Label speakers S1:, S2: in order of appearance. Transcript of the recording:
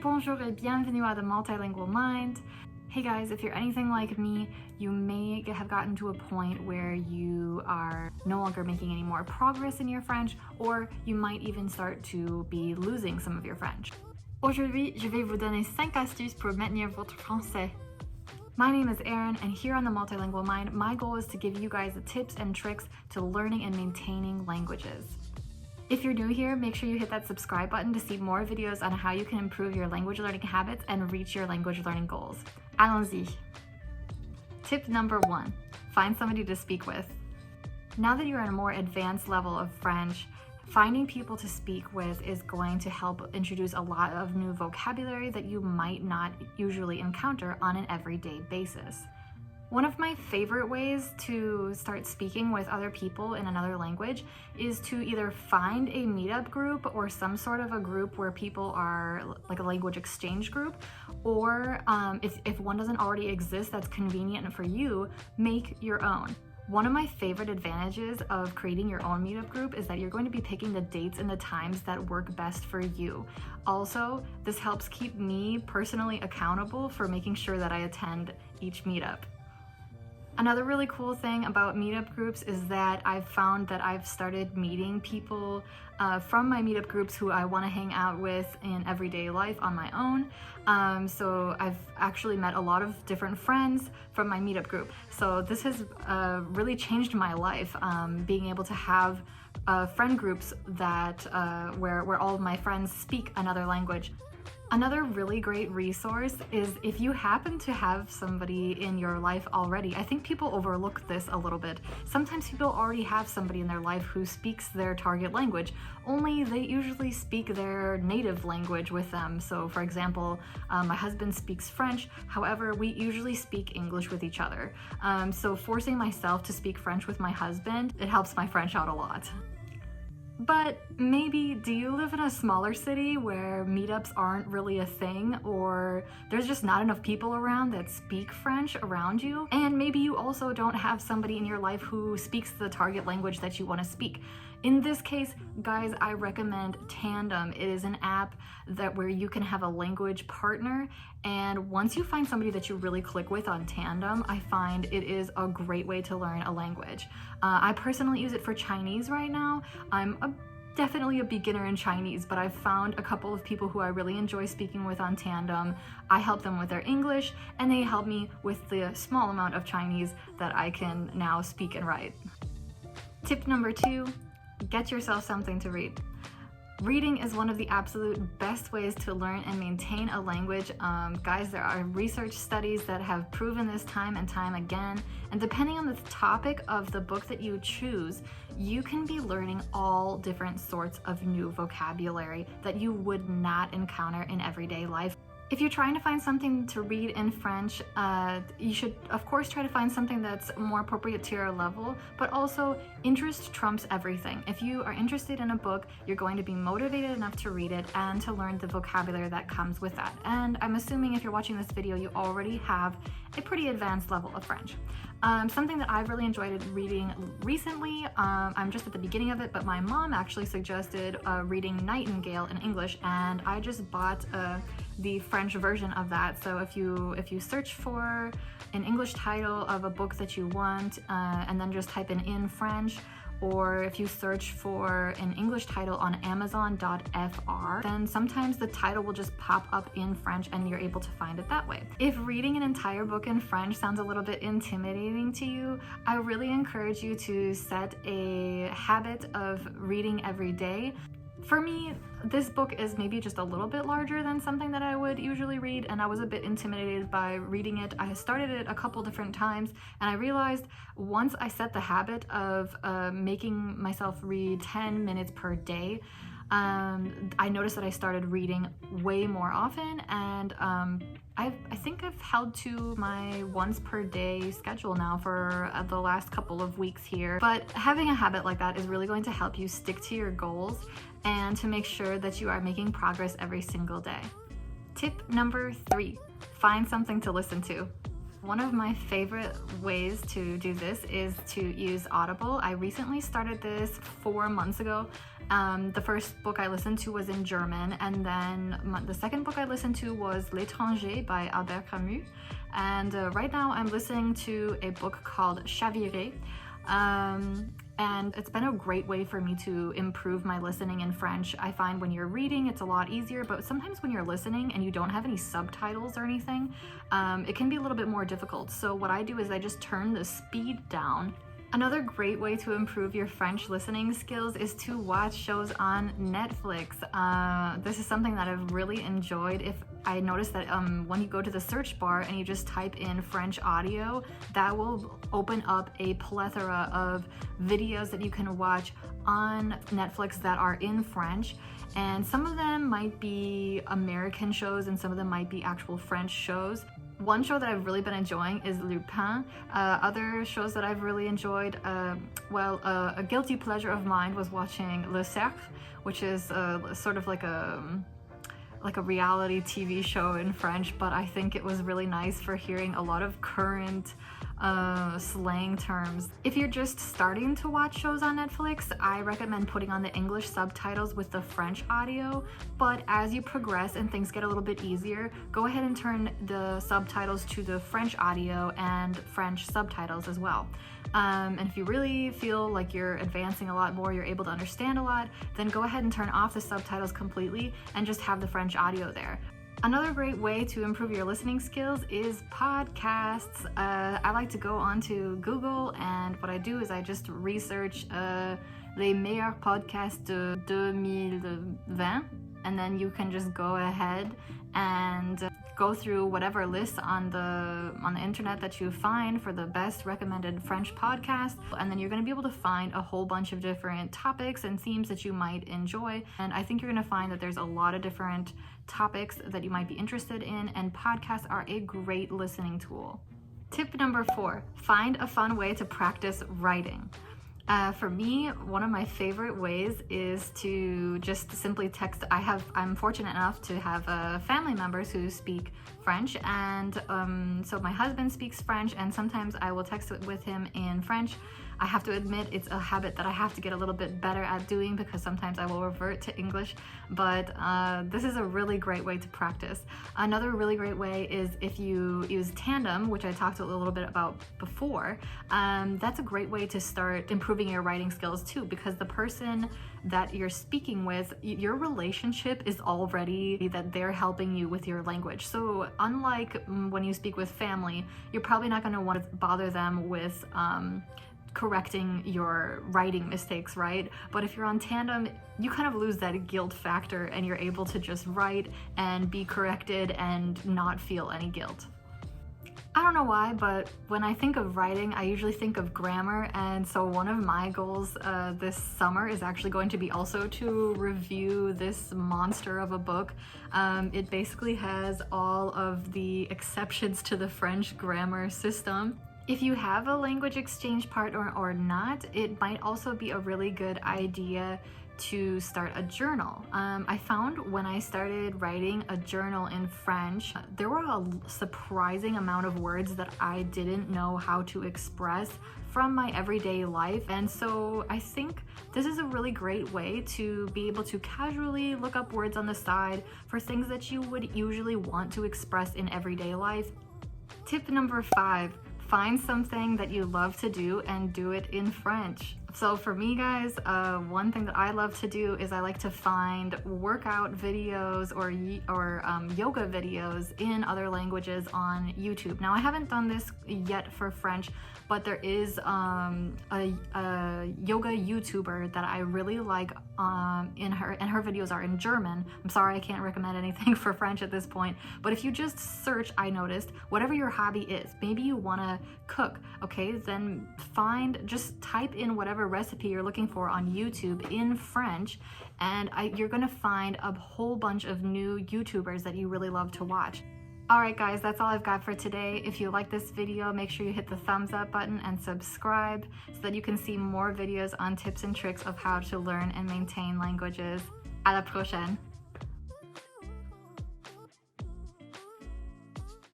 S1: Bonjour et bienvenue à the Multilingual Mind. Hey guys, if you're anything like me, you may have gotten to a point where you are no longer making any more progress in your French, or you might even start to be losing some of your French. Aujourd'hui, je vais vous donner 5 astuces pour maintenir votre français. My name is Erin, and here on the Multilingual Mind, my goal is to give you guys the tips and tricks to learning and maintaining languages. If you're new here, make sure you hit that subscribe button to see more videos on how you can improve your language learning habits and reach your language learning goals. Allons-y! Tip number 1, find somebody to speak with. Now that you're at a more advanced level of French, finding people to speak with is going to help introduce a lot of new vocabulary that you might not usually encounter on an everyday basis. One of my favorite ways to start speaking with other people in another language is to either find a meetup group or some sort of a group where people are like a language exchange group, or if one doesn't already exist that's convenient for you, make your own. One of my favorite advantages of creating your own meetup group is that you're going to be picking the dates and the times that work best for you. Also, this helps keep me personally accountable for making sure that I attend each meetup. Another really cool thing about meetup groups is that I've found that I've started meeting people from my meetup groups who I want to hang out with in everyday life on my own. So I've actually met a lot of different friends from my meetup group. So this has really changed my life, being able to have friend groups that where all of my friends speak another language. Another really great resource is if you happen to have somebody in your life already. I think people overlook this a little bit. Sometimes people already have somebody in their life who speaks their target language, only they usually speak their native language with them. So for example, my husband speaks French, however, we usually speak English with each other. So forcing myself to speak French with my husband, it helps my French out a lot. But maybe, do you live in a smaller city where meetups aren't really a thing, or there's just not enough people around that speak French around you? And maybe you also don't have somebody in your life who speaks the target language that you want to speak. In this case, guys, I recommend Tandem. It is an app where you can have a language partner, and once you find somebody that you really click with on Tandem, I find it is a great way to learn a language. I personally use it for Chinese right now. I'm definitely a beginner in Chinese, but I've found a couple of people who I really enjoy speaking with on Tandem. I help them with their English, and they help me with the small amount of Chinese that I can now speak and write. Tip number 2, get yourself something to read. Reading is one of the absolute best ways to learn and maintain a language. Guys, there are research studies that have proven this time and time again, and depending on the topic of the book that you choose, you can be learning all different sorts of new vocabulary that you would not encounter in everyday life. If you're trying to find something to read in French, you should of course try to find something that's more appropriate to your level, but also interest trumps everything. If you are interested in a book, you're going to be motivated enough to read it and to learn the vocabulary that comes with that. And I'm assuming if you're watching this video, you already have a pretty advanced level of French. Something that I've really enjoyed reading recently, I'm just at the beginning of it, but my mom actually suggested reading Nightingale in English, and I just bought the French version of that. So if you search for an English title of a book that you want, and then just type in French, or if you search for an English title on Amazon.fr, then sometimes the title will just pop up in French and you're able to find it that way. If reading an entire book in French sounds a little bit intimidating to you, I really encourage you to set a habit of reading every day. For me, this book is maybe just a little bit larger than something that I would usually read, and I was a bit intimidated by reading it. I started it a couple different times, and I realized once I set the habit of making myself read 10 minutes per day, I noticed that I started reading way more often, and I think I've held to my once per day schedule now for the last couple of weeks here. But having a habit like that is really going to help you stick to your goals and to make sure that you are making progress every single day. Tip number 3, find something to listen to. One of my favorite ways to do this is to use Audible. I recently started this 4 months ago, The first book I listened to was in German, and then the second book I listened to was L'étranger by Albert Camus. And right now I'm listening to a book called Chaviré. And it's been a great way for me to improve my listening in French. I find when you're reading, it's a lot easier, but sometimes when you're listening and you don't have any subtitles or anything, it can be a little bit more difficult. So what I do is I just turn the speed down. Another great way to improve your French listening skills is to watch shows on Netflix. This is something that I've really enjoyed. If I noticed that when you go to the search bar and you just type in French audio, that will open up a plethora of videos that you can watch on Netflix that are in French. And some of them might be American shows and some of them might be actual French shows. One show that I've really been enjoying is Lupin. Other shows that I've really enjoyed, a guilty pleasure of mine was watching Le Cercle, which is sort of like a reality TV show in French, but I think it was really nice for hearing a lot of current slang terms. If you're just starting to watch shows on Netflix, I recommend putting on the English subtitles with the French audio, but as you progress and things get a little bit easier, go ahead and turn the subtitles to the French audio and French subtitles as well. And if you really feel like you're advancing a lot more, you're able to understand a lot, then go ahead and turn off the subtitles completely and just have the French audio there. Another great way to improve your listening skills is podcasts. I like to go onto Google, and what I do is I just research les meilleurs podcasts de 2020, and then you can just go ahead and go through whatever lists on the internet that you find for the best recommended French podcast, and then you're going to be able to find a whole bunch of different topics and themes that you might enjoy. And I think you're going to find that there's a lot of different topics that you might be interested in, and podcasts are a great listening tool. Tip number 4, find a fun way to practice writing. For me, one of my favorite ways is to just simply text. I'm fortunate enough to have family members who speak French, and so my husband speaks French, and sometimes I will text with him in French. I have to admit it's a habit that I have to get a little bit better at doing because sometimes I will revert to English, but this is a really great way to practice. Another really great way is if you use Tandem, which I talked a little bit about before. That's a great way to start improving your writing skills too, because the person that you're speaking with, your relationship is already that they're helping you with your language. So unlike when you speak with family, you're probably not going to want to bother them with correcting your writing mistakes, right? But if you're on Tandem, you kind of lose that guilt factor and you're able to just write and be corrected and not feel any guilt. I don't know why, but when I think of writing, I usually think of grammar, and so one of my goals this summer is actually going to be also to review this monster of a book. It basically has all of the exceptions to the French grammar system. If you have a language exchange partner or not, it might also be a really good idea to start a journal. I found when I started writing a journal in French, there were a surprising amount of words that I didn't know how to express from my everyday life, and so I think this is a really great way to be able to casually look up words on the side for things that you would usually want to express in everyday life. Tip number 5. Find something that you love to do and do it in French. So for me, guys, one thing that I love to do is I like to find workout videos or yoga videos in other languages on YouTube. Now, I haven't done this yet for French, but there is a yoga YouTuber that I really like, and her videos are in German. I'm sorry, I can't recommend anything for French at this point, but if you just search, I noticed, whatever your hobby is, maybe you want to cook, okay, then just type in whatever recipe you're looking for on YouTube in French, and you're gonna find a whole bunch of new YouTubers that you really love to watch. Alright guys, that's all I've got for today. If you like this video, make sure you hit the thumbs up button and subscribe so that you can see more videos on tips and tricks of how to learn and maintain languages. À la prochaine!